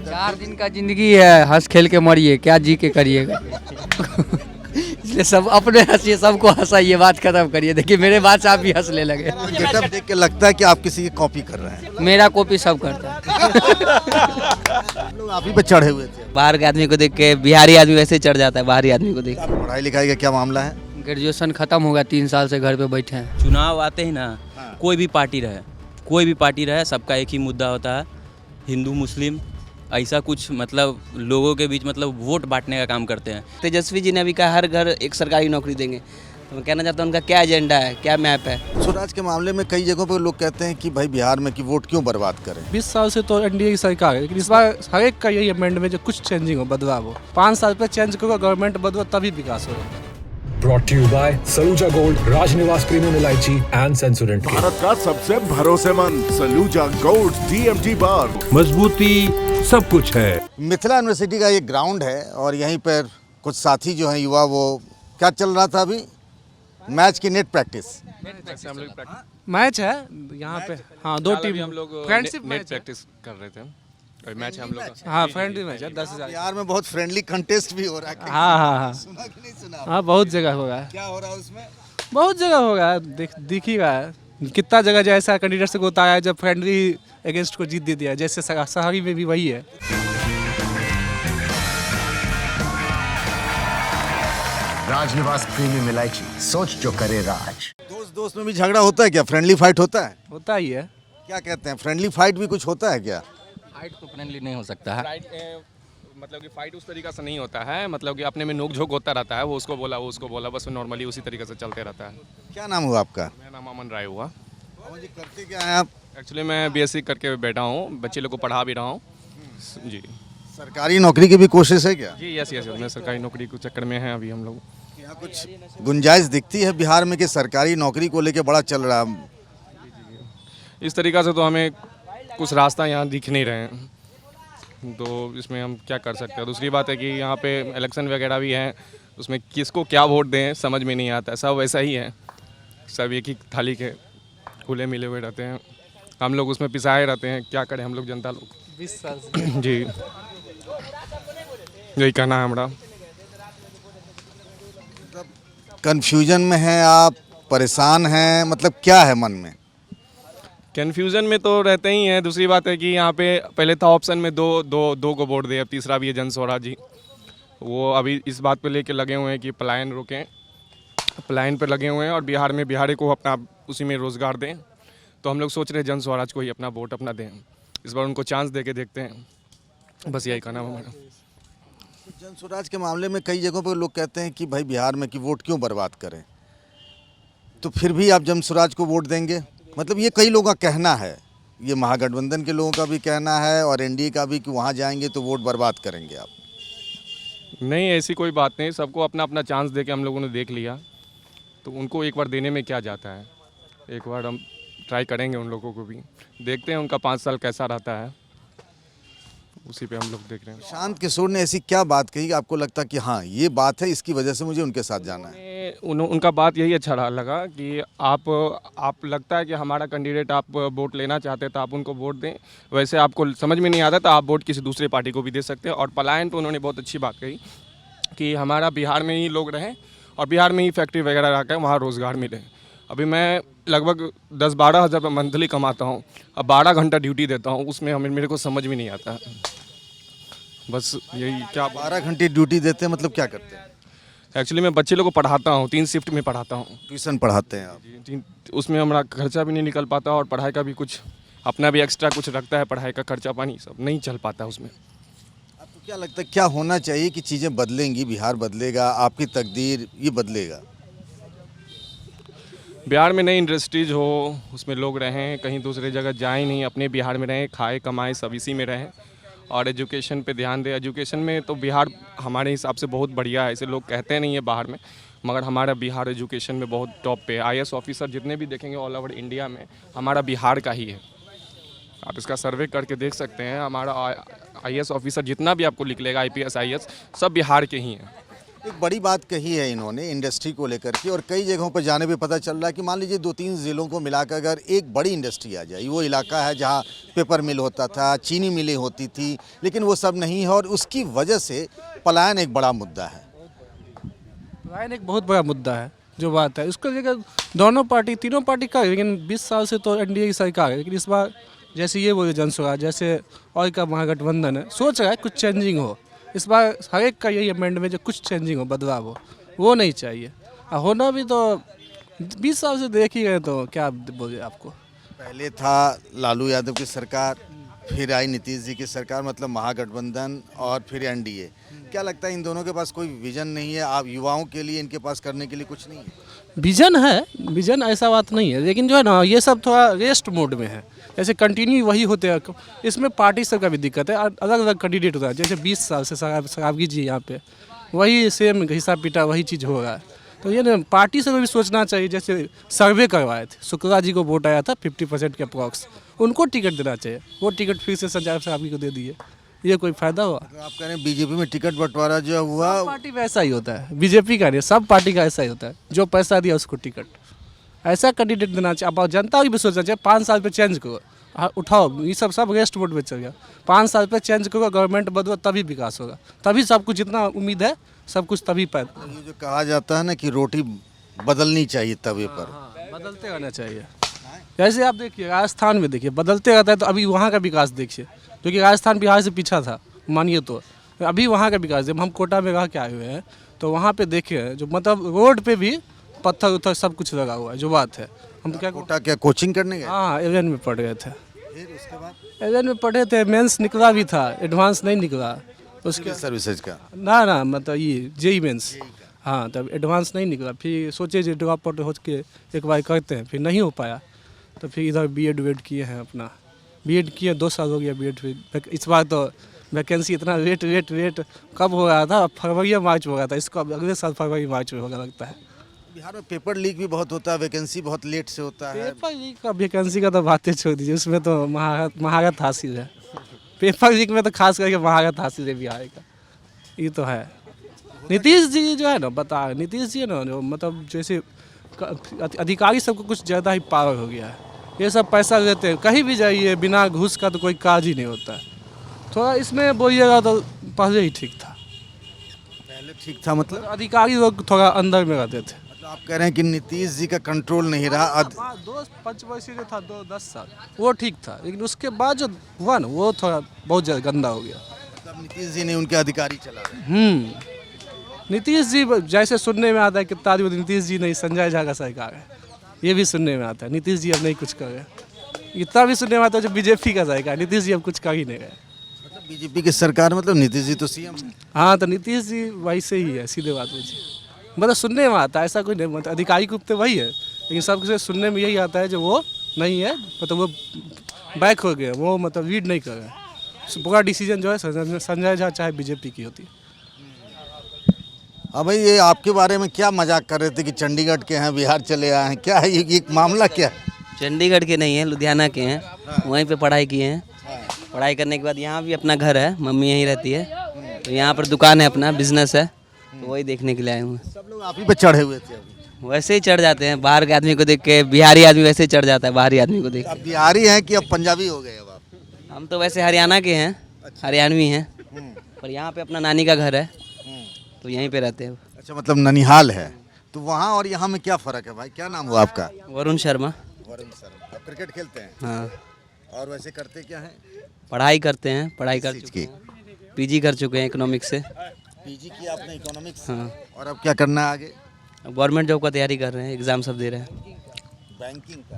4 दिन का जिंदगी है, हंस खेल के मरिए, क्या जी के करिएगा। इसलिए सब अपने हंसिए, सबको हंसाइए, बात खत्म करिए। देखिए मेरे बात से आप भी हंसने लगे। गेटअप देख के लगता है कि आप किसी की कॉपी कर रहे हैं। मेरा कॉपी सब करता है। हम लोग आप ही पे चढ़े हुए थे। बाहर के आदमी को देख के बिहारी आदमी वैसे चढ़ जाता है, बाहरी आदमी को देख के। पढ़ाई लिखाई का क्या मामला है? ग्रेजुएशन खत्म हो गया, 3 साल से घर पे बैठे हैं। चुनाव आते ही ना, कोई भी पार्टी रहे, सबका एक ही मुद्दा होता है, हिंदू मुस्लिम, ऐसा कुछ मतलब लोगों के बीच मतलब वोट बांटने का काम करते हैं। तेजस्वी जी ने अभी कहा हर घर एक सरकारी नौकरी देंगे, तो मैं कहना चाहता हूँ उनका क्या एजेंडा है, क्या मैप है। स्वराज के मामले में कई जगहों पर लोग कहते हैं कि भाई बिहार में कि वोट क्यों बर्बाद करें। 20 साल से तो एनडीए की सरकार है, लेकिन इस बार हर एक का यही अमेंडमेंट जो कुछ चेंजिंग हो, बदलाव हो। 5 साल पे चेंज करो, गवर्नमेंट बदलो, तभी विकास होगा। Brought to you by Saluja gold, Rajnivas premium elaichi and Sensodent. Bharat का सबसे भरोसेमंद सलूजा गोल्ड TMT बार, मजबूती सब कुछ है। मिथिला यूनिवर्सिटी का ये ग्राउंड है और यहीं पर कुछ साथी जो हैं युवा, वो क्या चल रहा था अभी, मैच की नेट प्रैक्टिस। मैच है यहाँ पे, हाँ 2 टीम हम लोग फ्रेंडशिप नेट मैच प्रैक्टिस कर रहे थे। और मैच हम लोग का, हाँ फ्रेंडली मैच है 10,000। बिहार में बहुत फ्रेंडली कंटेस्ट भी हो रहा है। हाँ सुना कि नहीं सुना? हाँ बहुत जगह हो रहा है, क्या हो रहा है उसमें? बहुत जगह हो रहा है, दिख ही रहा है। कितना जगह जैसा कैंडिडेट से होता है जब फ्रेंडली अगेंस्ट को जीत दे दिया, जैसे शहरी में भी वही है। राजनिवास प्रीमियम इलायची, सोच जो करे राज। दोस्त दोस्त में भी झगड़ा होता है क्या? फ्रेंडली फाइट होता है? होता ही है। क्या कहते हैं, फ्रेंडली फाइट भी कुछ होता है क्या? फाइट तो फ्रेंडली नहीं हो सकता है। मतलब कि फाइट उस तरीका से नहीं होता है, मतलब कि अपने में नोक झोंक होता रहता है, वो उसको बोला, बस नॉर्मली उसी तरीके से चलते रहता है। क्या नाम हुआ आपका? मेरा नाम अमन राय हुआ। जी, करते क्या हैं आप? एक्चुअली मैं BSc करके बैठा हूँ, बच्चे लोग को पढ़ा भी रहा हूँ जी। सरकारी नौकरी की भी कोशिश है क्या? जी यस, मैं सरकारी नौकरी के चक्कर में हैं अभी हम लोग। यहाँ कुछ गुंजाइश दिखती है बिहार में कि सरकारी नौकरी को लेके बड़ा चल रहा है? इस तरीक़ा से तो हमें कुछ रास्ता यहाँ दिख नहीं रहे हैं, तो इसमें हम क्या कर सकते हैं। दूसरी बात है कि यहाँ पे इलेक्शन वगैरह भी हैं, उसमें किसको क्या वोट दें समझ में नहीं आता। सब वैसा ही है, सब एक ही थाली के खुले मिले हुए रहते हैं, हम लोग उसमें पिसाए रहते हैं। क्या करें हम लोग जनता लोग। 20 साल से जी यही कहना है हमारा। कंफ्यूजन में हैं आप, परेशान हैं, मतलब क्या है मन में? कन्फ्यूज़न में तो रहते ही हैं। दूसरी बात है कि यहाँ पे पहले था ऑप्शन में दो को वोट दे, अब तीसरा भी है जन स्वराज जी। वो अभी इस बात पे लेके लगे हुए हैं कि पलायन रोकें, पलायन पे लगे हुए हैं, और बिहार में बिहारी को अपना उसी में रोज़गार दें। तो हम लोग सोच रहे हैं जन स्वराज को ही अपना वोट अपना दें, इस बार उनको चांस दे के देखते हैं, बस यही कहना है हमारा। जन स्वराज के मामले में कई जगहों पर लोग कहते हैं कि भाई बिहार में कि वोट क्यों बर्बाद करें, तो फिर भी आप जन स्वराज को वोट देंगे? मतलब ये कई लोगों का कहना है, ये महागठबंधन के लोगों का भी कहना है और एनडीए का भी, कि वहाँ जाएंगे तो वोट बर्बाद करेंगे आप। नहीं, ऐसी कोई बात नहीं, सबको अपना अपना चांस दे के हम लोगों ने देख लिया, तो उनको एक बार देने में क्या जाता है। एक बार हम ट्राई करेंगे उन लोगों को भी, देखते हैं उनका 5 साल कैसा रहता है, उसी पे हम लोग देख रहे हैं। शांत किशोर ने ऐसी क्या बात कही कि आपको लगता कि हाँ ये बात है, इसकी वजह से मुझे उनके साथ जाना है? उनका बात यही अच्छा लगा कि आप लगता है कि हमारा कैंडिडेट आप वोट लेना चाहते हैं तो आप उनको वोट दें, वैसे आपको समझ में नहीं आता तो आप वोट किसी दूसरे पार्टी को भी दे सकते हैं। और पलायन पर उन्होंने बहुत अच्छी बात कही कि हमारा बिहार में ही लोग रहें और बिहार में ही फैक्ट्री वगैरह रखकर वहाँ रोज़गार मिले। अभी मैं लगभग 10-12 हज़ार रुपये मंथली कमाता हूँ, अब 12 घंटा ड्यूटी देता हूँ, उसमें मेरे को समझ में नहीं आता। बस यही। क्या 12 घंटे ड्यूटी देते हैं, मतलब क्या करते हैं? एक्चुअली मैं बच्चे लोग को पढ़ाता हूँ, 3 शिफ्ट में पढ़ाता हूँ। ट्यूशन पढ़ाते हैं आप? उसमें हमारा खर्चा भी नहीं निकल पाता और पढ़ाई का भी कुछ अपना भी एक्स्ट्रा कुछ रखता है, पढ़ाई का खर्चा पानी सब नहीं चल पाता उसमें। आपको क्या लगता है क्या होना चाहिए कि चीज़ें बदलेंगी, बिहार बदलेगा, आपकी तकदीर ये बदलेगा? बिहार में नई इंडस्ट्रीज हो, उसमें लोग रहें, कहीं दूसरी जगह जाएं नहीं, अपने बिहार में रहें, खाए कमाएं सब इसी में रहें, और एजुकेशन पे ध्यान दें। एजुकेशन में तो बिहार हमारे हिसाब से बहुत बढ़िया है, ऐसे लोग कहते नहीं है बाहर में, मगर हमारा बिहार एजुकेशन में बहुत टॉप पे है। IAS ऑफिसर जितने भी देखेंगे ऑल ओवर इंडिया में हमारा बिहार का ही है। आप इसका सर्वे करके देख सकते हैं, हमारा IAS ऑफिसर जितना भी आपको निकलेगा, IPS IAS सब बिहार के ही हैं। एक बड़ी बात कही है इन्होंने इंडस्ट्री को लेकर के, और कई जगहों पर जाने पे पता चल रहा है कि मान लीजिए 2-3 ज़िलों को मिलाकर अगर एक बड़ी इंडस्ट्री आ जाए, वो इलाका है जहां पेपर मिल होता था, चीनी मिलें होती थी, लेकिन वो सब नहीं है और उसकी वजह से पलायन एक बड़ा मुद्दा है। पलायन एक बहुत बड़ा मुद्दा है जो बात है, उसको लेकर दोनों पार्टी, तीनों पार्टी का, लेकिन 20 साल से तो एनडीए की सरकार है, लेकिन इस बार जैसे ये बोले जनसुराज, जैसे और का महागठबंधन है, सोच रहा है कुछ चेंजिंग हो। इस बार हर एक का यही अमेंडमेंट में जो कुछ चेंजिंग हो, बदलाव हो, वो नहीं चाहिए। और होना भी तो 20 साल से देख ही गए, तो क्या बोले आपको। पहले था लालू यादव की सरकार, फिर आई नीतीश जी की सरकार, मतलब महागठबंधन, और फिर एनडीए। क्या लगता है इन दोनों के पास कोई विजन नहीं है? आप युवाओं के लिए इनके पास करने के लिए कुछ नहीं है? विजन है, विजन ऐसा बात नहीं है, लेकिन जो है ना ये सब थोड़ा रेस्ट मोड में है, जैसे कंटिन्यू वही होते हैं। इसमें पार्टी सब का भी दिक्कत है, अलग अलग कैंडिडेट होता है। जैसे 20 साल से शराबगी जी यहाँ पे वही सेम हिसाब पीटा वही चीज़ हो रहा है, तो ये ना पार्टी से भी सोचना चाहिए। जैसे सर्वे करवाए थे, शुक्ला जी को वोट आया था 50% के अप्रॉक्स, उनको टिकट देना चाहिए, वो टिकट फिर से संजय शराबगी को दे दिए, ये कोई फायदा हुआ? तो आप कह रहे हैं बीजेपी में टिकट बंटवारा जो हुआ, पार्टी में ऐसा ही होता है, बीजेपी का नहीं, सब पार्टी का ऐसा ही होता है, जो पैसा दिया उसको टिकट। ऐसा कैंडिडेट देना चाहिए। अब जनता की भी सोचना चाहिए, 5 साल पे चेंज करो, उठाओ, ये सब रेस्ट मोड में चल गया। 5 साल पे चेंज करो, गवर्नमेंट बदलो, तभी विकास होगा, तभी सब कुछ, जितना उम्मीद है सब कुछ तभी पैदा। ये जो कहा जाता है ना कि रोटी बदलनी चाहिए तवे पर, बदलते रहना चाहिए। जैसे आप देखिए राजस्थान में, देखिए बदलते रहता है, तो अभी वहाँ का विकास देखिए, क्योंकि राजस्थान बिहार से पीछा था मानिए, तो अभी वहाँ का विकास, जब हम कोटा में रह के आए हुए हैं तो वहाँ पे देखे, जो मतलब रोड पे भी पत्थर उत्थर सब कुछ लगा हुआ है, जो बात है। हम क्या कोटा क्या कोचिंग करने गए? हाँ, एवन में पढ़ गए थे, फिर उसके बाद एवन में पढ़े थे, मेंस निकला भी था, एडवांस नहीं निकला उसके, सर्विसेज का ना मतलब ये जेई मेंस, हाँ, तब एडवांस नहीं निकला। फिर सोचे जो ड्रॉप आउट हो के एक बार करते हैं, फिर नहीं हो पाया, तो फिर इधर बीएड वेड किए हैं, अपना बीएड किए, 2 साल हो गया बीएड। इस बार तो वैकेंसी इतना वेट कब हो रहा था, फरवरी मार्च हो रहा था, इसको अगले साल फरवरी मार्च में होगा लगता है। बिहार में पेपर लीक भी बहुत होता है, वैकेंसी बहुत लेट से होता है। पेपर लीक का वैकेंसी का तो बातें छोड़ दीजिए, उसमें तो महारत हासिल है। पेपर लीक में तो खास करके महारत हासिल है बिहार का, ये तो है। नीतीश जी जो है ना, नीतीश जी है ना, जो मतलब जैसे अधिकारी सबको कुछ ज़्यादा ही पावर हो गया है, ये सब पैसा लेते हैं, कहीं भी जाइए बिना घूस का तो कोई काज ही नहीं होता है। थोड़ा इसमें बोलिएगा तो पहले ही ठीक था, पहले ठीक था, मतलब अधिकारी लोग थोड़ा अंदर में रहते थे। मतलब आप कह रहे हैं कि नीतीश जी का कंट्रोल नहीं रहा। 2-5 जो था, 10 साल वो ठीक था, लेकिन उसके बाद जो हुआ ना, वो थोड़ा बहुत ज़्यादा गंदा हो गया। मतलब नीतीश जी ने उनके अधिकारी चला रहे। नीतीश जी जैसे सुनने में आता है, कितना आदमी नीतीश जी नहीं, संजय झा का सरकार है, ये भी सुनने में आता है। नीतीश जी अब नहीं कुछ कर रहे, इतना भी सुनने में आता है जो बीजेपी का सरकार, नीतीश जी अब कुछ कर ही नहीं रहे। मतलब बीजेपी की सरकार, मतलब नीतीश जी तो सीएम है। हाँ, तो नीतीश जी वैसे ही है, सीधे बात मुझे मतलब सुनने में आता है, ऐसा कोई नहीं, मतलब अधिकारी को तो वही है, लेकिन सबसे सुनने में यही आता है जो वो नहीं है, मतलब वो बैक हो गए, वो मतलब लीड नहीं कर रहे। पूरा डिसीजन जो है संजय झा चाहे बीजेपी की होती है। हाँ भाई, ये आपके बारे में क्या मजाक कर रहे थे कि चंडीगढ़ के हैं, बिहार चले आए हैं, क्या है ये मामला क्या है? चंडीगढ़ के नहीं हैं, लुधियाना के हैं, वहीं पे पढ़ाई किए हैं। पढ़ाई करने के बाद यहाँ भी अपना घर है, मम्मी यहीं रहती है, तो यहाँ पर दुकान है, अपना बिजनेस है, तो वही देखने के लिए आए हुए हैं। सब लोग आप ही पे चढ़े हुए थे अभी? वैसे ही चढ़ जाते हैं, बाहर के आदमी को देख के, बिहारी आदमी वैसे ही चढ़ जाता है बाहरी आदमी को देख आप बिहारी हैं कि अब पंजाबी हो गए? अब आप? हम तो वैसे हरियाणा के हैं, हरियाणवी हैं, पर यहाँ पे अपना नानी का घर है, तो यहीं पे रहते हैं। अच्छा, मतलब ननिहाल है, तो वहाँ और यहाँ में क्या फ़र्क है भाई? क्या नाम हुआ आपका? वरुण शर्मा। वरुण शर्मा। आप क्रिकेट खेलते हैं? हाँ। और वैसे करते क्या हैं? पढ़ाई करते हैं, पढ़ाई कर चीज़ चुके हैं, पीजी कर चुके हैं इकोनॉमिक्स से। पीजी किया आपने इकोनॉमिक्स? हाँ। और अब क्या करना है आगे? अब गवर्नमेंट जॉब का तैयारी कर रहे हैं, एग्ज़ाम सब दे रहे हैं। बैंकिंग का?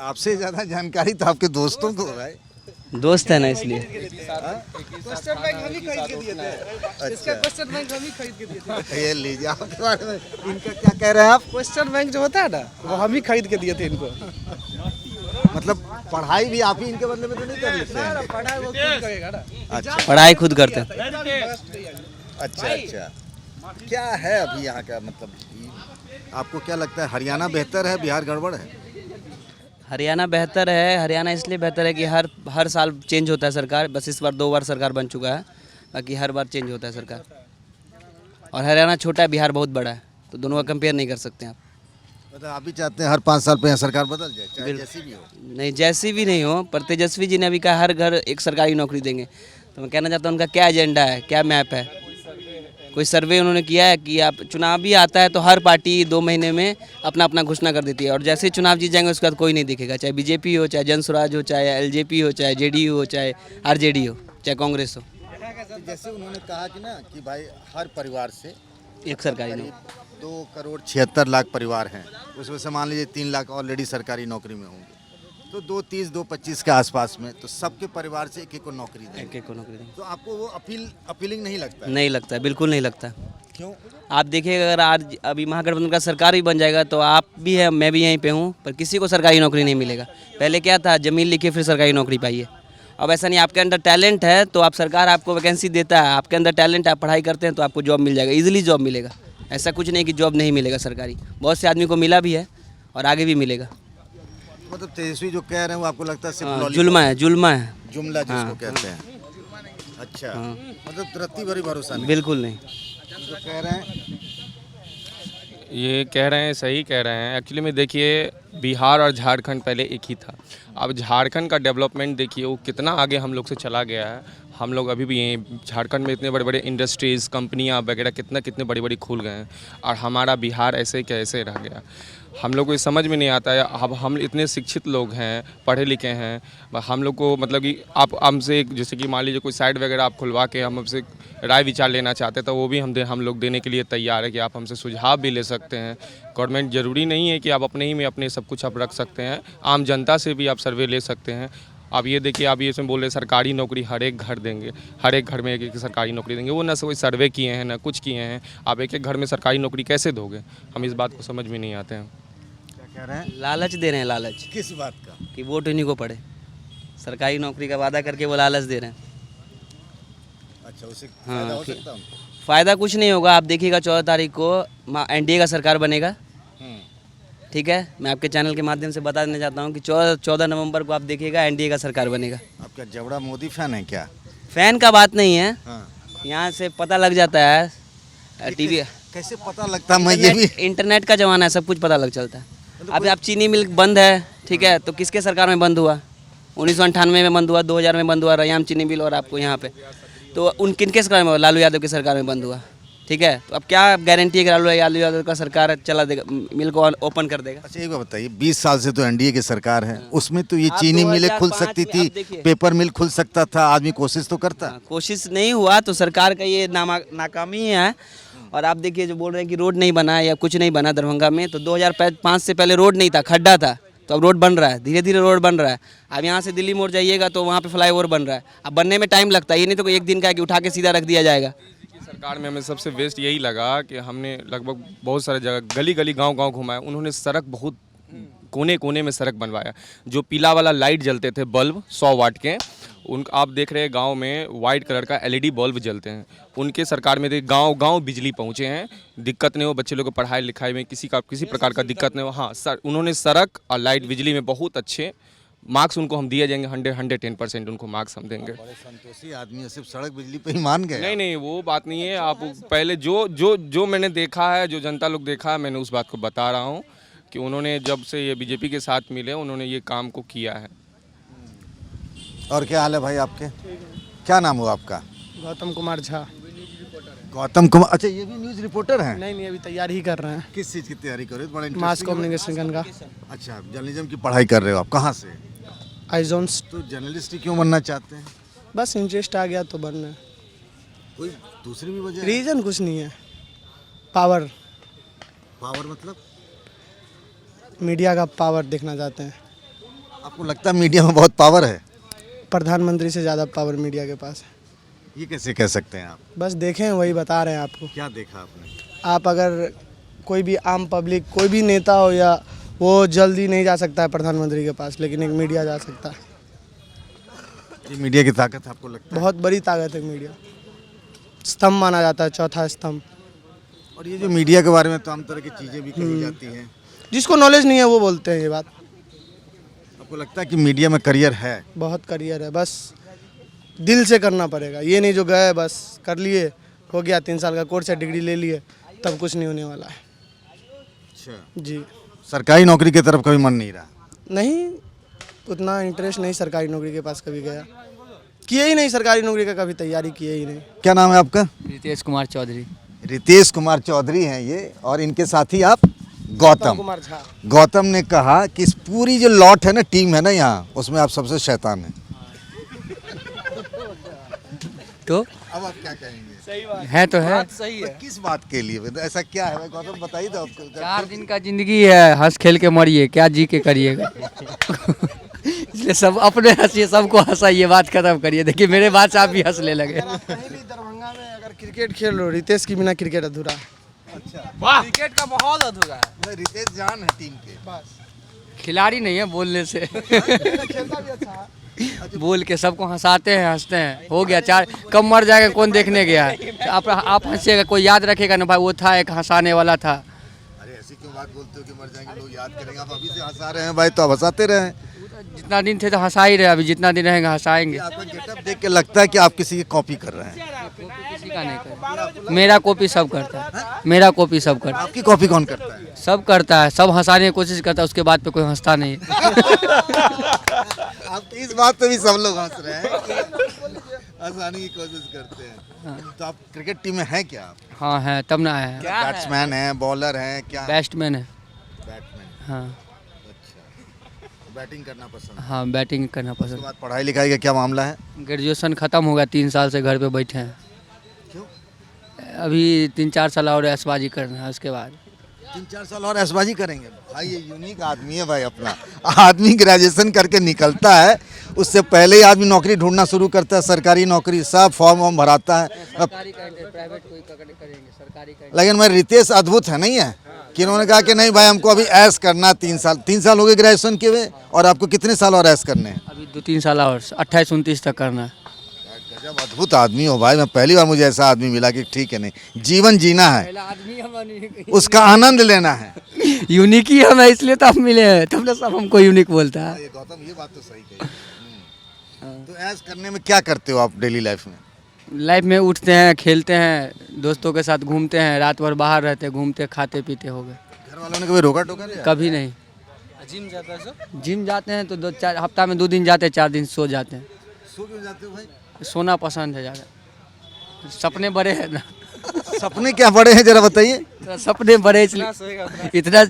आपसे ज़्यादा जानकारी तो आपके दोस्तों को है भाई। दोस्त है ना, इसलिए। क्वेश्चन बैंक हम ही खरीद के दिए थे, इसका क्वेश्चन बैंक हम ही खरीद के दिए थे। ये लीजिए, आपके बारे में इनका क्या कह रहे हैं आप? क्वेश्चन बैंक जो होता है ना, वो हम ही खरीद के दिए थे इनको। मतलब पढ़ाई भी आप ही इनके बदले में तो नहीं कर लेते हैं? पढ़ाई वो खुद करेगा ना। अच्छा पढ़ाई खुद करते हैं। अच्छा, क्या है अभी यहाँ का, मतलब आपको क्या लगता है, हरियाणा बेहतर है, बिहार गड़बड़ है? हरियाणा बेहतर है। हरियाणा इसलिए बेहतर है कि हर साल चेंज होता है सरकार, बस इस बार 2 बार सरकार बन चुका है, बाकी हर बार चेंज होता है सरकार। और हरियाणा छोटा है, बिहार बहुत बड़ा है, तो दोनों का कंपेयर नहीं कर सकते आप। मतलब आप भी चाहते हैं हर 5 साल पे यहाँ सरकार बदल जाए, चाहे जैसी भी हो। नहीं, जैसी भी नहीं हो, पर तेजस्वी जी ने अभी कहा हर घर एक सरकारी नौकरी देंगे, तो मैं कहना चाहता हूँ उनका क्या एजेंडा है, क्या मैप है? कोई सर्वे उन्होंने किया है कि आप चुनाव भी आता है तो हर पार्टी 2 महीने में अपना अपना घोषणा कर देती है, और जैसे ही चुनाव जीत जाएंगे उसके बाद कोई नहीं दिखेगा, चाहे बीजेपी हो, चाहे जन स्वराज हो, चाहे एलजेपी हो, चाहे जेडीयू हो, चाहे आरजेडी हो, चाहे कांग्रेस हो, जैसे उन्होंने कहा कि ना कि भाई हर परिवार से एक सरकारी नौकरी। 2 करोड़ 76 लाख परिवार हैं, उसमें से मान लीजिए 3 लाख ऑलरेडी सरकारी नौकरी में होंगे, तो 230 225 के आसपास में, तो सबके परिवार से एक एक को नौकरी देंगे। एक एक को नौकरी देंगे। तो आपको वो अपीलिंग नहीं लगता है? नहीं लगता है, बिल्कुल नहीं लगता। क्यों? आप देखिएगा अगर आज अभी महागठबंधन का सरकार भी बन जाएगा तो आप भी है, मैं भी यहीं पे हूँ, पर किसी को सरकारी नौकरी नहीं मिलेगा। पहले क्या था, ज़मीन लिखिए फिर सरकारी नौकरी पाइए। अब ऐसा नहीं, आपके अंदर टैलेंट है तो आप सरकार आपको वैकेंसी देता है, आपके अंदर टैलेंट है, आप पढ़ाई करते हैं तो आपको जॉब मिल जाएगा, इजीली जॉब मिलेगा। ऐसा कुछ नहीं कि जॉब नहीं मिलेगा सरकारी, बहुत से आदमी को मिला भी है और आगे भी मिलेगा। मतलब तेजस्वी जो कह रहे हैं वो आपको लगता है सिर्फ लॉलीपॉप? जुल्मा है, जुल्मा है, जुमला जिसको कहते हैं। अच्छा, मतलब रत्ती भरी भरोसा नहीं? बिल्कुल नहीं। जो कह रहे हैं ये कह रहे हैं, सही कह रहे हैं। एक्चुअली में देखिए, बिहार और झारखंड पहले एक ही था। अब झारखंड का डेवलपमेंट देखिए वो कितना आगे हम लोग से चला गया है। हम लोग अभी भी यहीं झारखंड में इतने बड़े बड़े इंडस्ट्रीज़, कंपनियां वगैरह कितने बड़ी बड़ी खुल गए हैं, और हमारा बिहार ऐसे कैसे रह गया। हम लोग को ये समझ में नहीं आता है। अब हम इतने शिक्षित लोग हैं, पढ़े लिखे हैं, हम लोग को मतलब कि आप हमसे जैसे कि मान लीजिए कोई साइड वगैरह आप खुलवा के हम हमसे राय विचार लेना चाहते हैं तो वो भी हम लोग देने के लिए तैयार है कि आप हमसे सुझाव भी ले सकते हैं। गवर्नमेंट ज़रूरी नहीं है कि आप अपने ही में अपने सब कुछ आप रख सकते हैं, आम जनता से भी आप सर्वे ले सकते हैं। आप ये देखिए, आप ये इसमें बोल रहे सरकारी नौकरी हर एक घर देंगे, हर एक घर में एक एक सरकारी नौकरी देंगे। वो ना कोई सर्वे किए हैं ना कुछ किए हैं, आप एक एक घर में सरकारी नौकरी कैसे दोगे? हम इस बात को समझ में नहीं आते हैं। क्या कह रहे हैं? लालच दे रहे हैं, लालच किस बात का? कि वोट इन्हीं को पड़े, सरकारी नौकरी का वादा करके वो लालच दे रहे हैं। अच्छा, उससे फायदा हो ठीक। सकता है उनको? फ़ायदा कुछ नहीं होगा। आप देखिएगा 14 तारीख को एनडीए का सरकार बनेगा, ठीक है। मैं आपके चैनल के माध्यम से बता देना चाहता हूँ कि 14 नवंबर को आप देखिएगा एनडीए का सरकार बनेगा। आप क्या जबड़ा मोदी फैन है क्या? फैन का बात नहीं है, हाँ। यहाँ से पता लग जाता है। टीवी कैसे पता लगता? मैं ये भी इंटरनेट का ज़माना है, सब कुछ पता लग चलता है। अभी आप चीनी मिल बंद है, ठीक है, तो किसके सरकार में बंद हुआ? 1998 में बंद हुआ, 2000 में बंद हुआ रयाम चीनी मिल, और आपको यहाँ पे तो उन किनके सरकार में? लालू यादव की सरकार में बंद हुआ, ठीक है। तो अब क्या गारंटी है कि लालू यादव का सरकार चला देगा, मिल को ओपन कर देगा? अच्छा, एक बात बताइए, 20 साल से तो एनडीए की सरकार है, उसमें तो ये आप चीनी मिलें खुल 2005 सकती में थी, आप देखिए। पेपर मिल खुल सकता था, आदमी कोशिश तो करता। कोशिश नहीं हुआ तो सरकार का ये नाकामी है। और आप देखिए जो बोल रहे हैं कि रोड नहीं बना या कुछ नहीं बना दरभंगा में, तो 2005 से पहले रोड नहीं था, खड्डा था, तो अब रोड बन रहा है, धीरे धीरे रोड बन रहा है। अब यहाँ से दिल्ली मोड़ जाइएगा तो वहाँ पे फ्लाईओवर बन रहा है। अब बनने में टाइम लगता है, ये नहीं तो एक दिन का है कि उठा के सीधा रख दिया जाएगा। सरकार में हमें सबसे बेस्ट यही लगा कि हमने लगभग बहुत सारे जगह गली गली गांव-गांव घुमाया। उन्होंने सड़क बहुत कोने कोने में सड़क बनवाया। जो पीला वाला लाइट जलते थे बल्ब 100 वाट के, उन आप देख रहे हैं गांव में वाइट कलर का एलईडी बल्ब जलते हैं। उनके सरकार में गांव गांव बिजली पहुंचे हैं, दिक्कत नहीं हो, बच्चे लोग को पढ़ाई लिखाई में किसी प्रकार का दिक्कत नहीं हो। हाँ सर, उन्होंने सड़क और लाइट बिजली में बहुत अच्छे मार्क्स उनको हम दिए जाएंगे, 110% उनको मार्क्स हम देंगे। बड़े संतोषी आदमी है, सिर्फ सड़क बिजली पे ही मान गए। नहीं, वो बात नहीं है। आप पहले जो मैंने देखा है, जो जनता लोग देखा है, मैंने उस बात को बता रहा हूँ कि उन्होंने जब से ये बीजेपी के साथ मिले, उन्होंने ये काम को किया है। और क्या हाल है भाई आपके? क्या नाम हुआ आपका? गौतम कुमार झा। गौतम कुमार, अच्छा ये भी न्यूज़ रिपोर्टर हैं? नहीं, अभी तैयारी ही कर रहे हैं। किस चीज़ की तैयारी कर रहे हो? बड़ा मास इंटरेस्टिंग है। कम्युनिकेशन का। अच्छा, जर्नलिज्म की पढ़ाई कर रहे हो आप, कहाँ से? आइजोन्स। तो जर्नलिस्ट ही क्यों बनना चाहते हैं? बस इंटरेस्ट आ गया तो बनना है। कोई दूसरी भी वजह है? रीज़न कुछ नहीं है, पावर। पावर मतलब? मीडिया का पावर देखना चाहते हैं। आपको लगता है मीडिया में बहुत पावर है? प्रधानमंत्री से ज़्यादा पावर मीडिया के पास है। ये कैसे कह सकते हैं आप? बस देखें, वही बता रहे हैं आपको। क्या देखा आपने? आप अगर कोई भी आम पब्लिक, कोई भी नेता हो, या वो जल्दी नहीं जा सकता है प्रधानमंत्री के पास, लेकिन एक मीडिया जा सकता है। ये मीडिया की ताकत आपको लगता है? बहुत बड़ी ताकत है मीडिया, स्तंभ माना जाता है, चौथा स्तंभ। और ये जो मीडिया के बारे में तमाम तरह की चीज़ें भी कही जाती हैं, जिसको नॉलेज नहीं है वो बोलते हैं ये बात। आपको लगता है कि मीडिया में करियर है? बहुत करियर है, बस दिल से करना पड़ेगा। ये नहीं जो गए बस कर लिए हो गया 3 साल का कोर्स है, डिग्री ले लिए, तब कुछ नहीं होने वाला है। अच्छा, जी सरकारी नौकरी की तरफ कभी मन नहीं रहा? नहीं, उतना इंटरेस्ट नहीं सरकारी नौकरी के पास कभी गया, किए ही नहीं, सरकारी नौकरी का कभी तैयारी किए ही नहीं। क्या नाम है आपका? रितेश कुमार चौधरी। रितेश कुमार चौधरी हैं ये, और इनके साथी आप गौतम कुमार झा। गौतम ने कहा कि इस पूरी जो लॉट है ना, टीम है ना यहाँ, उसमें आप सबसे शैतान हैं। तो अब आप क्या कहेंगे? है तो है। सही है। किस बात के लिए, ऐसा क्या है भाई गौतम, बताइए तो आपको। 4 दिन का जिंदगी है, हंस खेल के मरिए, क्या जी के करिएगा। इसलिए सब अपने हंसिए, सबको हंसाइए, बात खत्म करिए। देखिए मेरे बात से आप भी हंसने लगे। कहीं भी दरभंगा में अगर क्रिकेट खेल लो, रितेश के बिना क्रिकेट अधूरा है। अच्छा, क्रिकेट का माहौल अधूरा है। रितेश जान है टीम के। बस खिलाड़ी नहीं है बोलने से। खेलता भी अच्छा है। बोल के सबको हंसाते हैं, हंसते हैं। हो गया 4, कब मर जाएगा, कौन देखने गया है। आप हंसिएगा, कोई याद रखेगा ना भाई, वो था एक हंसाने वाला था। अरे ऐसी क्यों बात बोलते हो कि मर जाएंगे लोग याद करेंगे? आप अभी से हंसा रहे हैं भाई, तो आप हंसाते रहे। जितना दिन थे तो हंसा ही रहे, अभी जितना दिन रहेंगे हंसाएंगे। आपका गेटअप देख के लगता है कि आप किसी की कॉपी कर रहे हैं। किसी का नहीं करता, मेरा कॉपी सब करता है, मेरा कॉपी सब करता है। आपकी कॉपी कौन करता है? सब करता है, सब हंसाने की कोशिश करता है, उसके बाद पे कोई हंसता नहीं है। आपकी इस बात पे भी सब लोग हंस रहे हैं कि हंसाने की कोशिश करते हैं। तो आप क्रिकेट टीम में हैं क्या आप? हाँ है, तब ना है। बैट्समैन हैं, बॉलर हैं, क्या? बैट्समैन है। बैट्समैन। हाँ अच्छा, बैटिंग करना पसंद है। हाँ, बैटिंग करना उसके पसंद। बाद पढ़ाई लिखाई का क्या मामला है? ग्रेजुएशन ख़त्म हो गया, 3 साल से घर पे बैठे हैं। क्यों? अभी 3-4 साल और ऐशबाजी करना है, उसके बाद 3-4 साल और ऐशबाजी करेंगे? भाई ये यूनिक आदमी है भाई अपना। आदमी ग्रेजुएशन करके निकलता है, उससे पहले ही आदमी नौकरी ढूंढना शुरू करता है, सरकारी नौकरी, सब फॉर्म वॉर्म भराता है। सरकारी प्राइवेट कोई करेंगे, सरकारी लेकिन मैं रितेश अद्भुत है नहीं है कि उन्होंने कहा कि नहीं भाई हमको अभी ऐश करना 3 साल हो गए ग्रेजुएशन के हुए, और आपको कितने साल और ऐश करने हैं? अभी 2-3 साल और 28-29 तक करना है। गजब अद्भुत आदमी हो भाई, मैं पहली बार मुझे ऐसा आदमी मिला कि ठीक है, नहीं जीवन जीना है, उसका आनंद लेना है। यूनिक ही हम है, इसलिए तो आप मिले हैं, तब ना सब हमको यूनिक बोलता है। ये गौतम, ये बात तो सही कही। तो ऐश करने में क्या करते हो आप डेली लाइफ में? लाइफ में उठते हैं, खेलते हैं, दोस्तों के साथ घूमते हैं, रात भर बाहर रहते हैं, घूमते खाते पीते हो गए। घर वालों ने कभी रोका टोका नहीं? कभी नहीं। जिम जाता है सर? जिम जाते हैं तो 2-4 हफ्ता में 2 दिन जाते हैं, 4 दिन सो जाते हैं। सो क्यों जाते हो भाई? सोना पसंद है ज़्यादा, सपने बड़े हैं ना। सपने क्या बड़े हैं जरा बताइए। तो सपने बड़े इसलिए इतना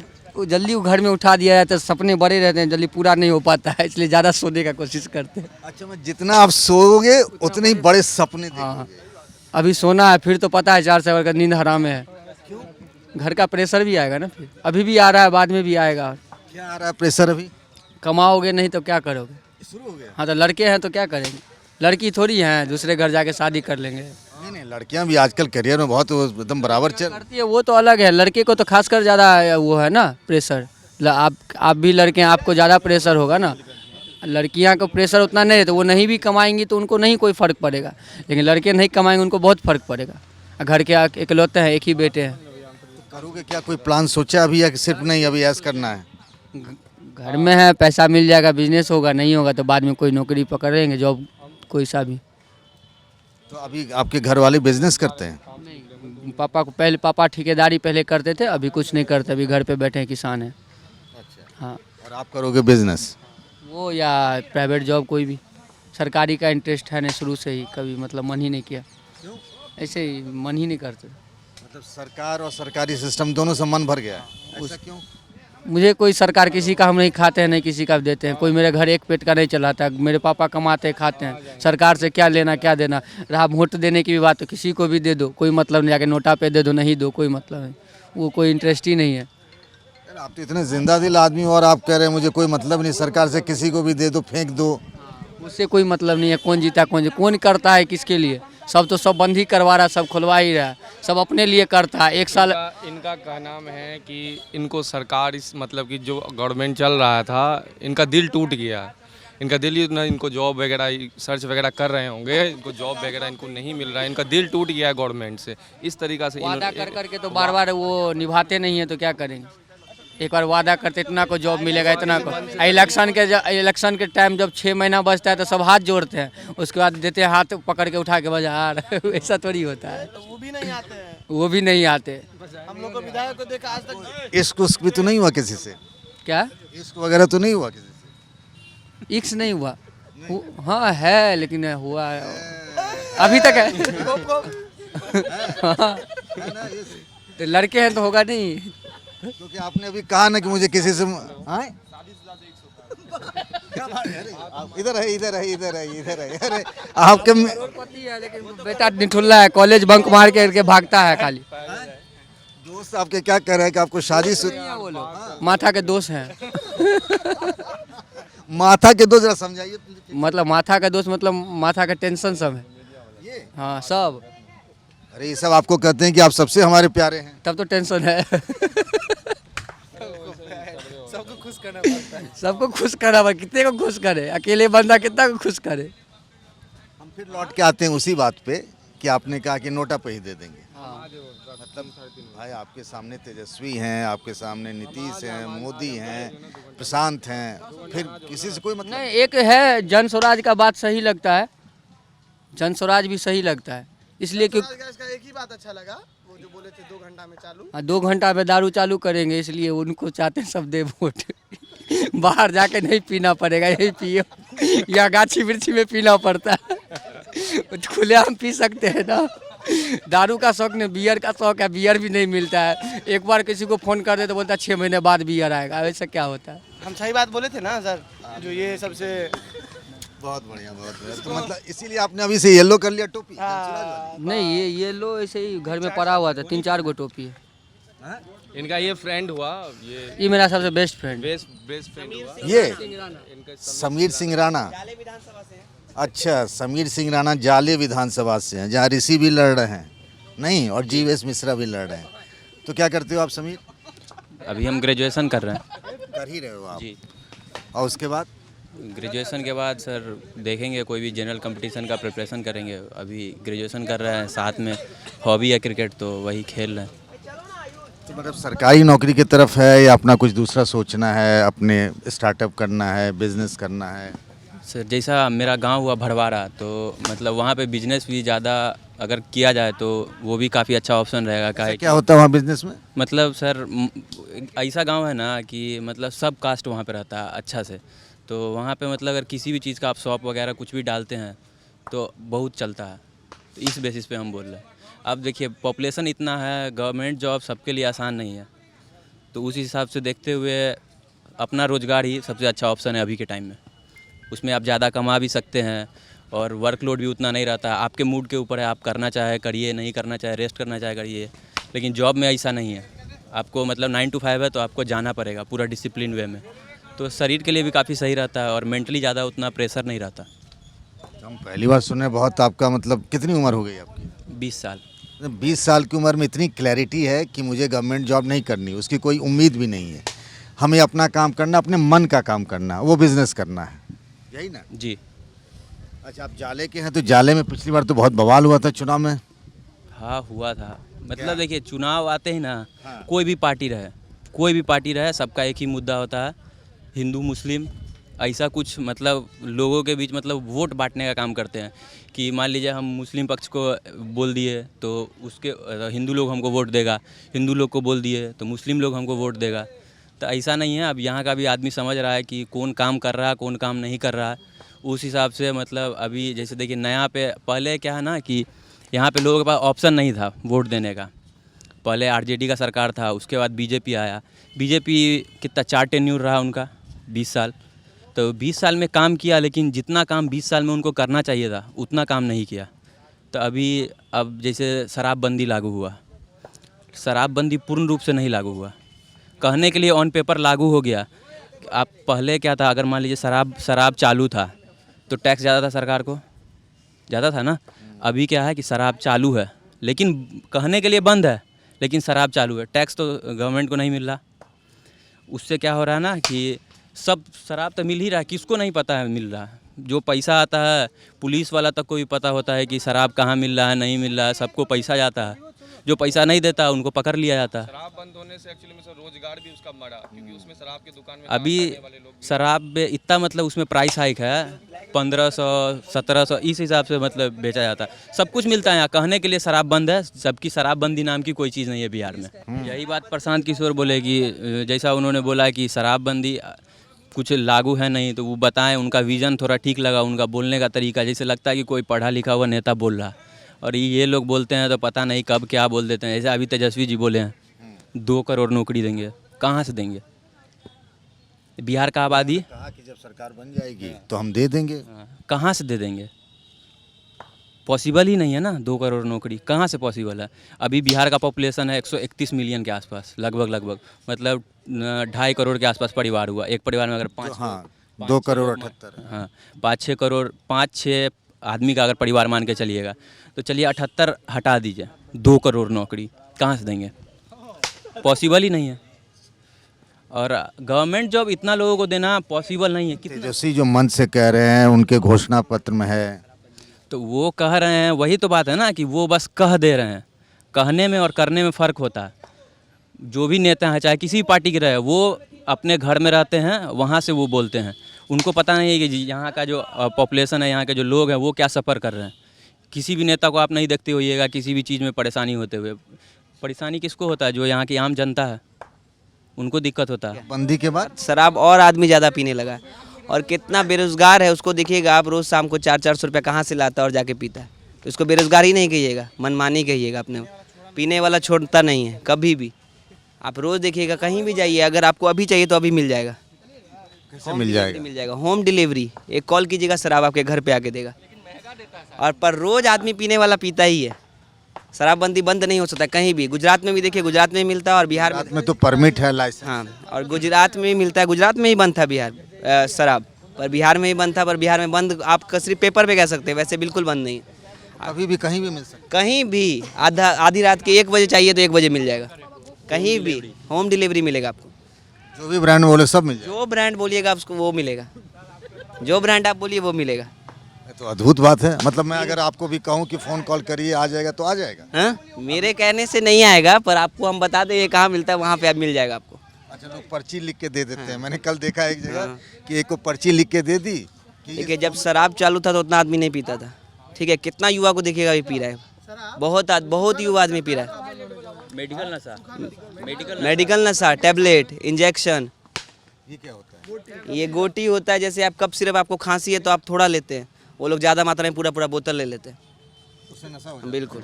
जल्दी घर में उठा दिया जाता है, सपने बड़े रहते हैं, जल्दी पूरा नहीं हो पाता है, इसलिए ज़्यादा सोने का कोशिश करते हैं। अच्छा, मैं जितना आप सोओगे उतने ही बड़े सपने हाँ देखोगे। अभी सोना है, फिर तो पता है 4 से का नींद हराम है। घर का प्रेशर भी आएगा ना, फिर अभी भी आ रहा है, बाद में भी आएगा। क्या आ रहा है प्रेशर अभी? कमाओगे नहीं तो क्या करोगे? शुरू हो गया? हाँ तो लड़के हैं तो क्या करेंगे, लड़की थोड़ी हैं दूसरे घर जाके शादी कर लेंगे। नहीं नहीं, लड़कियां भी आजकल करियर में बहुत एकदम बराबर चल। करती है वो तो अलग है, लड़के को तो खासकर ज़्यादा वो है ना प्रेशर। आप भी लड़के हैं, आपको ज़्यादा प्रेशर होगा ना। लड़कियां को प्रेशर उतना नहीं है, तो वो नहीं भी कमाएंगी तो उनको नहीं कोई फ़र्क पड़ेगा, लेकिन लड़के नहीं कमाएंगे उनको बहुत फ़र्क पड़ेगा। घर के इकलौते हैं, एक ही बेटे हैं। तो करोगे क्या, कोई प्लान सोचा अभी या कि सिर्फ नहीं अभी ऐश करना है? घर में है, पैसा मिल जाएगा, बिजनेस होगा, नहीं होगा तो बाद में कोई नौकरी पकड़ेंगे, जॉब कोई सा भी। तो अभी आपके घर वाले बिजनेस करते हैं? पापा को पहले, पापा ठेकेदारी पहले करते थे, अभी कुछ नहीं करते, अभी घर पे बैठे हैं, किसान हैं। अच्छा। हाँ, और आप करोगे बिजनेस? वो या प्राइवेट जॉब कोई भी। सरकारी का इंटरेस्ट है नहीं शुरू से ही, कभी मतलब मन ही नहीं किया। क्यों? ऐसे ही मन ही नहीं करते। मतलब सरकार और सरकारी सिस्टम दोनों से मन भर गया है, ऐसा क्यों? मुझे कोई सरकार किसी का हम नहीं खाते हैं, नहीं किसी का देते हैं। कोई मेरे घर एक पेट का नहीं चलाता, मेरे पापा कमाते हैं, खाते हैं। सरकार से क्या लेना क्या देना। रहा वोट देने की भी बात तो किसी को भी दे दो, कोई मतलब नहीं। जाके नोटा पे दे दो, नहीं दो, कोई मतलब नहीं, वो कोई इंटरेस्ट ही नहीं है। आप तो इतने जिंदा दिल आदमी हो और आप कह रहे हैं मुझे कोई मतलब नहीं, सरकार से किसी को भी दे दो, फेंक दो। उससे कोई मतलब नहीं है, कौन जीता कौन करता है किसके लिए। सब तो सब बंद ही करवा रहा है, सब खुलवा ही रहा है, सब अपने लिए करता है। 1 साल इनका कहना है कि इनको सरकार इस मतलब कि जो गवर्नमेंट चल रहा था, इनका दिल टूट गया। इनका दिल ही ना, इनको जॉब वगैरह सर्च वगैरह कर रहे होंगे, इनको जॉब वगैरह इनको नहीं मिल रहा है, इनका दिल टूट गया है गवर्नमेंट से। इस तरीक़ा से वादा कर करके तो बार बार वो निभाते नहीं है, तो क्या करेंगे। एक बार वादा करते इतना को जॉब मिलेगा, इतना को। इलेक्शन के टाइम जब 6 महीना बचता है तो सब हाथ जोड़ते हैं, उसके बाद देते हैं हाथ पकड़ के उठा के बाजार ऐसा थोड़ी होता है। तो वो भी नहीं आते हैं, वो भी नहीं आते। हम लोग को विधायक को देखा आज तक। इश्क उश्क भी तो नहीं हुआ किसी से? क्या इश्क वगैरह तो नहीं हुआ किसी से? इक्स नहीं हुआ? हाँ है, लेकिन हुआ अभी तक है। हाँ। तो लड़के हैं तो होगा नहीं। क्योंकि आपने अभी कहा ना कि मुझे किसी से इधर है अरे आपके पति है लेकिन बेटा निठुल्ला है, कॉलेज बंक मार के भागता है खाली। दोस्त आपके क्या कह रहे हैं कि आपको शादी माथा के दोस्त हैं। माथा के दोस्त जरा समझाइए। मतलब माथा का दोस्त मतलब माथा का टेंशन सब है। हाँ सब। अरे ये सब आपको कहते हैं कि आप सबसे हमारे प्यारे हैं, तब तो टेंशन है। सबको खुश करना पड़ता है। सबको खुश करा भाई, कितने को खुश करे, अकेले बंदा कितना को खुश करे। हम फिर लौट के आते हैं उसी बात पे कि आपने कहा कि नोटा पे ही दे देंगे। मतलब भाई आपके सामने तेजस्वी हैं, आपके सामने नीतीश हैं, मोदी हैं, प्रशांत हैं, फिर किसी से कोई मतलब नहीं। एक है जन स्वराज का बात सही लगता है, जन स्वराज भी सही लगता है, इसलिए कि इसका एक ही बात अच्छा लगा, वो जो बोले थे 2 घंटा में चालू। 2 घंटा में दारू चालू करेंगे, इसलिए उनको चाहते हैं सब दे वोट। बाहर जाके नहीं पीना पड़ेगा, यही पियो, या गाछी वृक्षी में पीना पड़ता है। खुले हम पी सकते हैं ना। दारू का शौक नहीं, बियर का शौक है, बियर भी नहीं मिलता है। एक बार किसी को फ़ोन कर दे तो बोलता है 6 महीने बाद बियर आएगा, वैसे क्या होता है। हम सही बात बोले थे ना सर, जो ये सबसे बहुत बढ़िया तो मतलब इसीलिए आपने अभी से येलो कर लिया टोपी? नहीं, ये लो ऐसे ही घर में पड़ा हुआ था, 3-4 गो टोपी है। इनका ये फ्रेंड हुआ, ये मेरा सबसे बेस्ट फ्रेंड। बेस्ट फ्रेंड हुआ। ये समीर सिंह राणा। अच्छा, समीर सिंह राणा जाले विधानसभा से हैं, जहाँ ऋषि भी लड़ रहे हैं नहीं, और जीवेश मिश्रा भी लड़ रहे हैं। तो क्या करते हो आप समीर? अभी हम ग्रेजुएशन कर रहे हैं। कर ही रहे हो आप? जी। और उसके बाद? ग्रेजुएशन के बाद सर देखेंगे, कोई भी जनरल कंपटीशन का प्रिपरेशन करेंगे। अभी ग्रेजुएशन कर रहे हैं, साथ में हॉबी है क्रिकेट, तो वही खेल रहे हैं। तो मतलब सरकारी नौकरी की तरफ है या अपना कुछ दूसरा सोचना है, अपने स्टार्टअप करना है, बिजनेस करना है? सर जैसा मेरा गांव हुआ भड़वारा, तो मतलब वहाँ पे बिजनेस भी ज़्यादा अगर किया जाए तो वो भी काफ़ी अच्छा ऑप्शन रहेगा। क्या होता है वहाँ बिजनेस में? मतलब सर ऐसा गांव है ना कि मतलब सब कास्ट वहाँ पे रहता है अच्छा से, तो वहाँ पे मतलब अगर किसी भी चीज़ का आप शॉप वगैरह कुछ भी डालते हैं तो बहुत चलता है। तो इस बेसिस पे हम बोल रहे हैं। अब देखिए पॉपुलेशन इतना है, गवर्नमेंट जॉब सबके लिए आसान नहीं है, तो उस हिसाब से देखते हुए अपना रोज़गार ही सबसे अच्छा ऑप्शन है अभी के टाइम में। उसमें आप ज़्यादा कमा भी सकते हैं और वर्कलोड भी उतना नहीं रहता है। आपके मूड के ऊपर है, आप करना चाहे करिए, नहीं करना चाहे रेस्ट करना चाहे करिए। लेकिन जॉब में ऐसा नहीं है, आपको मतलब 9 to 5 है तो आपको जाना पड़ेगा पूरा डिसिप्लिन वे में, तो शरीर के लिए भी काफ़ी सही रहता है और मेंटली ज़्यादा उतना प्रेशर नहीं रहता। हम पहली बार सुने। बहुत आपका मतलब कितनी उम्र हो गई आपकी? 20 साल। 20 साल की उम्र में इतनी क्लैरिटी है कि मुझे गवर्नमेंट जॉब नहीं करनी, उसकी कोई उम्मीद भी नहीं है, हमें अपना काम करना, अपने मन का काम करना, वो बिजनेस करना है, यही ना? जी। अच्छा, आप जाले के हैं, तो जाले में पिछली बार तो बहुत बवाल हुआ था चुनाव में। हाँ हुआ था। मतलब देखिए चुनाव आते ही ना, कोई भी पार्टी रहे, सबका एक ही मुद्दा होता है, हिंदू मुस्लिम ऐसा कुछ मतलब लोगों के बीच मतलब वोट बांटने का काम करते हैं कि मान लीजिए हम मुस्लिम पक्ष को बोल दिए तो उसके हिंदू लोग हमको वोट देगा, हिंदू लोग को बोल दिए तो मुस्लिम लोग हमको वोट देगा। तो ऐसा नहीं है। अब यहाँ का भी आदमी समझ रहा है कि कौन काम कर रहा है, कौन काम नहीं कर रहा है, उस हिसाब से मतलब अभी जैसे देखिए नया पे पहले क्या है ना कि यहाँ पे लोगों के पास ऑप्शन नहीं था वोट देने का। पहले आरजेडी का सरकार था, उसके बाद बीजेपी आया। बीजेपी कितना 4 टेन्यूर रहा उनका 20 साल, तो 20 साल में काम किया, लेकिन जितना काम 20 साल में उनको करना चाहिए था उतना काम नहीं किया। तो अभी अब जैसे शराबबंदी लागू हुआ, शराबबंदी पूर्ण रूप से नहीं लागू हुआ, कहने के लिए ऑन पेपर लागू हो गया। आप पहले क्या था, अगर मान लीजिए शराब चालू था तो टैक्स ज़्यादा था, सरकार को ज़्यादा था ना। अभी क्या है कि शराब चालू है लेकिन कहने के लिए बंद है, लेकिन शराब चालू है, टैक्स तो गवर्नमेंट को नहीं मिल रहा। उससे क्या हो रहा है ना कि सब शराब तो मिल ही रहा है, किसको नहीं पता है मिल रहा है। जो पैसा आता है पुलिस वाला तक को भी पता होता है कि शराब कहाँ मिल रहा है, नहीं मिल रहा है, सबको पैसा जाता है। जो पैसा नहीं देता उनको पकड़ लिया जाता है। शराब बंद होने से एक्चुअली में सर रोजगार भी उसका मरा, क्योंकि उसमें शराब की दुकान में अभी काम करने वाले लोग भी- शराब में इतना मतलब उसमें प्राइस हाइक है 1500 1700 इस हिसाब से मतलब बेचा जाता है। सब कुछ मिलता है यहाँ, कहने के लिए शराब बंद है, सबकी शराबबंदी नाम की कोई चीज़ नहीं है बिहार में। यही बात प्रशांत किशोर बोले कि जैसा उन्होंने बोला कि शराबबंदी कुछ लागू है नहीं, तो वो बताएं, उनका विज़न थोड़ा ठीक लगा, उनका बोलने का तरीका जैसे लगता है कि कोई पढ़ा लिखा हुआ नेता बोल रहा। और ये लोग बोलते हैं तो पता नहीं कब क्या बोल देते हैं। जैसे अभी तेजस्वी जी बोले हैं 2 करोड़ नौकरी देंगे, कहाँ से देंगे? बिहार का आबादी कहा कि जब सरकार बन जाएगी तो हम दे देंगे। कहाँ से दे देंगे? पॉसिबल ही नहीं है ना, 2 करोड़ नौकरी कहाँ से पॉसिबल है? अभी बिहार का पॉपुलेशन है 131 मिलियन के आसपास, लगभग मतलब 2.5 करोड़ के आसपास परिवार हुआ। एक परिवार में अगर 2 करोड़ 78। हाँ 5-6 करोड़ 5-6 आदमी का अगर परिवार मान के चलिएगा तो चलिए 78 हटा दीजिए, 2 करोड़ नौकरी कहाँ से देंगे? पॉसिबल ही नहीं है। और गवर्नमेंट जॉब इतना लोगों को देना पॉसिबल नहीं है। कितना तेजस्वी जो मन से कह रहे हैं उनके घोषणा पत्र में है, तो वो कह रहे हैं, वही तो बात है ना कि वो बस कह दे रहे हैं। कहने में और करने में फ़र्क होता है। जो भी नेता हैं चाहे किसी भी पार्टी के रहे, वो अपने घर में रहते हैं, वहाँ से वो बोलते हैं। उनको पता नहीं है कि यहाँ का जो पॉपुलेशन है, यहाँ के जो लोग हैं वो क्या सफ़र कर रहे हैं। किसी भी नेता को आप नहीं देखते होइएगा किसी भी चीज़ में परेशानी होते हुए। परेशानी किसको होता है? जो यहाँ की आम जनता है, उनको दिक्कत होता है। बंदी के बाद शराब और आदमी ज़्यादा पीने लगा। और कितना बेरोजगार है उसको देखिएगा आप, रोज़ शाम को 400-400 रुपये कहाँ से लाता है और जाके पीता है। तो इसको बेरोजगार ही नहीं कहिएगा, मनमानी कहिएगा। अपने पीने वाला छोड़ता नहीं है कभी भी। आप रोज़ देखिएगा, कहीं भी जाइए, अगर आपको अभी चाहिए तो अभी मिल जाएगा। कैसे मिल जाएगा? मिल जाएगा, होम डिलीवरी। एक कॉल कीजिएगा, शराब आपके घर पे आके देगा। और पर रोज़ आदमी पीने वाला पीता ही है। शराबबंदी बंद नहीं हो सकता कहीं भी। गुजरात में भी देखिए, गुजरात में मिलता है और बिहार में तो परमिट है, लाइसेंस। हाँ, और गुजरात में भी मिलता है। गुजरात में ही बंद था बिहार शराब, पर बिहार में ही बंद था। पर बिहार में बंद आप सिर्फ पेपर पे कह सकते हैं, वैसे बिल्कुल बंद नहीं है। अभी भी कहीं भी मिल सकता कहीं भी आधी रात के 1 बजे चाहिए तो 1 बजे मिल जाएगा। कहीं भी होम डिलीवरी मिलेगा आपको। है। जो भी ब्रांड बोले सब मिल जाएगा। जो ब्रांड बोलिएगा उसको वो मिलेगा। जो ब्रांड आप बोलिए वो मिलेगा। तो अद्भुत बात है। मतलब मैं अगर आपको भी कहूँ कि फ़ोन कॉल करिए, आ जाएगा तो आ जाएगा। हाँ, मेरे कहने से नहीं आएगा, पर आपको हम बता दें ये कहाँ मिलता है, वहाँ पे आप मिल जाएगा आपको। अच्छा, लोग पर्ची लिख के दे देते हैं। मैंने कल देखा एक जगह कि एक को पर्ची लिख के दे दी कि देखिए, जब शराब चालू था तो उतना आदमी नहीं पीता था। ठीक है, कितना युवा को देखिएगा ये पी रहा है। बहुत युवा आदमी पी रहा है। मेडिकल नशा, टैबलेट, इंजेक्शन। ये क्या होता है? ये गोटी होता है। जैसे आप कफ सिरप, आपको खांसी है तो आप थोड़ा लेते हैं, वो लोग ज़्यादा मात्रा में पूरा बोतल ले लेते हैं। उससे नशा हो जाता है। बिल्कुल।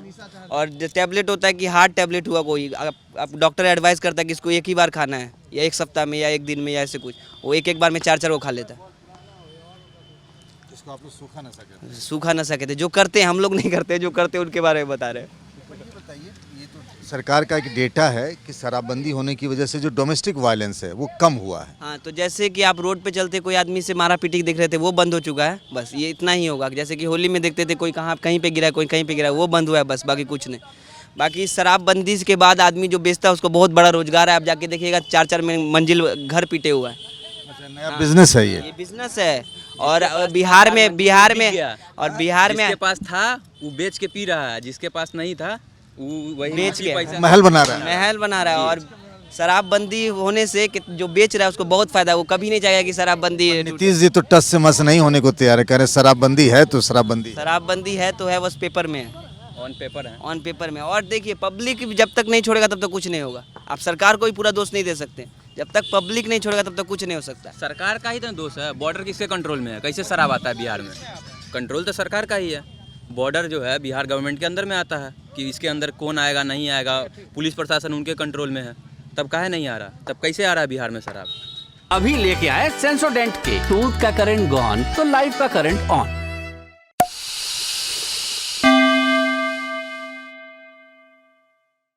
और जो टैबलेट होता है कि हार्ड टैबलेट हुआ कोई, आप डॉक्टर एडवाइस करता है कि इसको एक ही बार खाना है, या 1 सप्ताह में, या 1 दिन में, या ऐसे कुछ, वो एक बार में 4 वो खा लेता है। इसको आप लोग सूखा नशा कहते हैं। सूखा नशा कहते हैं। जो करते हैं, हम लोग नहीं करते, जो करते हैं उनके बारे में बता रहे हैं। बताइए, ये तो सरकार का एक डेटा है कि शराबबंदी होने की वजह से जो डोमेस्टिक वायलेंस है वो कम हुआ है। हाँ, तो जैसे कि आप रोड पे चलते कोई आदमी से मारा पीटी देख रहे थे, वो बंद हो चुका है। बस ये इतना ही होगा। जैसे कि होली में देखते थे कोई कहीं पे गिरा, कोई कहीं पे गिरा, वो बंद हुआ है बस, बाकी कुछ नहीं। बाकी शराबबंदी के बाद आदमी जो बेचता है उसको बहुत बड़ा रोजगार है। आप जाके देखिएगा 4-4 मंजिल घर पीटे हुआ है। अच्छा, नया बिजनेस है ये बिजनेस है। और बिहार में जिसके पास था वो बेच के पी रहा है, जिसके पास नहीं था वो वही बेच के महल बना रहा है। महल बना रहा है। और शराबबंदी होने से जो बेच रहा है उसको बहुत फायदा है। वो कभी नहीं चाहेगा कि शराबबंदी। नीतीश जी तो टस से मस नहीं होने को तैयार है, कह रहे शराबबंदी है तो शराबबंदी है तो है, बस पेपर में है, ऑन पेपर में। और देखिए, पब्लिक जब तक नहीं छोड़ेगा तब तक कुछ नहीं होगा। आप सरकार को ही पूरा दोष नहीं दे सकते। जब तक पब्लिक नहीं छोड़ेगा तब तक कुछ नहीं हो सकता। सरकार का ही तो दोष है। बॉर्डर किसके कंट्रोल में है? कैसे शराब आता है बिहार में? कंट्रोल तो सरकार का ही है। बॉर्डर जो है बिहार गवर्नमेंट के अंदर में आता है कि इसके अंदर कौन आएगा नहीं आएगा, पुलिस प्रशासन उनके कंट्रोल में है। तब काहे नहीं आ रहा? तब कैसे आ रहा है बिहार में शराब? अभी लेके आए सेंसोडेंट के। टूथ का करंट गॉन तो लाइफ का करंट ऑन।